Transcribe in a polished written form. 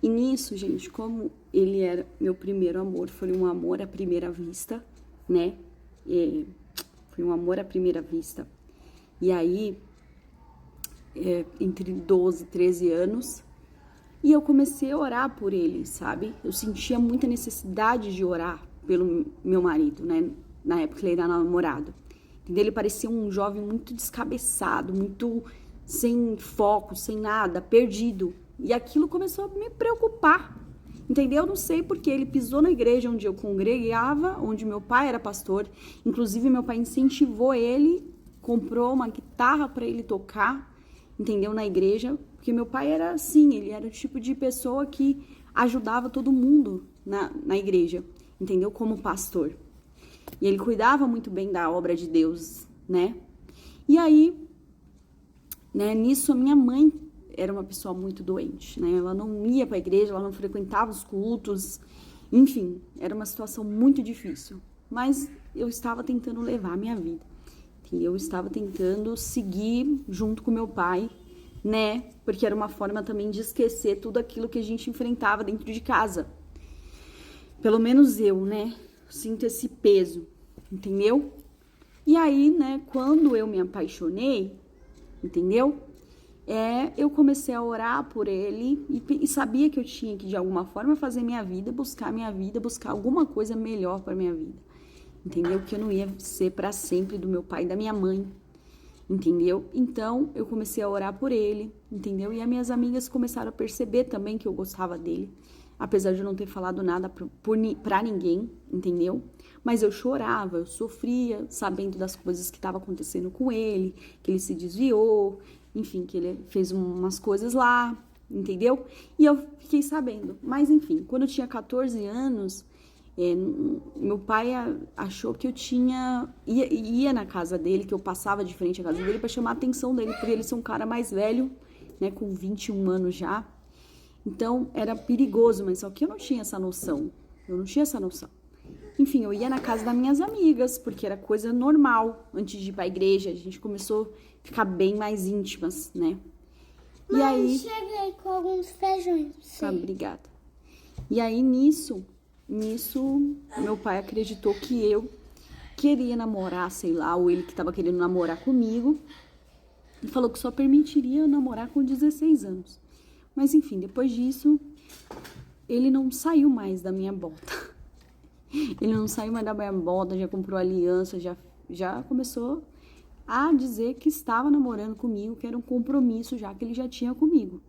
E nisso, gente, como ele era meu primeiro amor, foi um amor à primeira vista, né? Foi um amor à primeira vista. E aí, entre 12 e 13 anos, e eu comecei a orar por ele, sabe? Eu sentia muita necessidade de orar pelo meu marido, né? Na época ele era namorado. Entendeu? Ele parecia um jovem muito descabeçado, muito sem foco, sem nada, perdido. E aquilo começou a me preocupar, entendeu? Eu não sei porque ele pisou na igreja onde eu congregava, onde meu pai era pastor. Inclusive, meu pai incentivou ele, comprou uma guitarra para ele tocar, entendeu? Na igreja, porque meu pai era assim, ele era o tipo de pessoa que ajudava todo mundo na igreja, entendeu? Como pastor. E ele cuidava muito bem da obra de Deus, né? E aí, né, nisso a minha mãe era uma pessoa muito doente, né? Ela não ia para a igreja, ela não frequentava os cultos, enfim, era uma situação muito difícil. Mas eu estava tentando levar a minha vida, entendeu? Eu estava tentando seguir junto com meu pai, né? Porque era uma forma também de esquecer tudo aquilo que a gente enfrentava dentro de casa. Pelo menos eu, né? Sinto esse peso, entendeu? E aí, né, quando eu me apaixonei, entendeu? Eu comecei a orar por ele e sabia que eu tinha que, de alguma forma, fazer minha vida, buscar alguma coisa melhor para minha vida. Entendeu? Que eu não ia ser para sempre do meu pai e da minha mãe. Entendeu? Então, eu comecei a orar por ele, entendeu? E as minhas amigas começaram a perceber também que eu gostava dele, apesar de eu não ter falado nada pra ninguém, entendeu? Mas eu chorava, eu sofria, sabendo das coisas que estavam acontecendo com ele, que ele se desviou, enfim, que ele fez umas coisas lá, entendeu? E eu fiquei sabendo. Mas, enfim, quando eu tinha 14 anos, meu pai achou que eu ia na casa dele, que eu passava de frente à casa dele para chamar a atenção dele, por ele ser um cara mais velho, né, com 21 anos já. Então, era perigoso, mas só que eu não tinha essa noção. Enfim, eu ia na casa das minhas amigas, porque era coisa normal. Antes de ir pra igreja, a gente começou a ficar bem mais íntimas, né? Mãe, e aí... cheguei com alguns feijões. Tá, obrigada. E aí, nisso, meu pai acreditou que eu queria namorar, sei lá, ou ele que tava querendo namorar comigo. E falou que só permitiria eu namorar com 16 anos. Mas, enfim, depois disso, ele não saiu mais da minha bota. Ele não saiu mais da minha bota, já comprou aliança, já começou a dizer que estava namorando comigo, que era um compromisso já que ele já tinha comigo.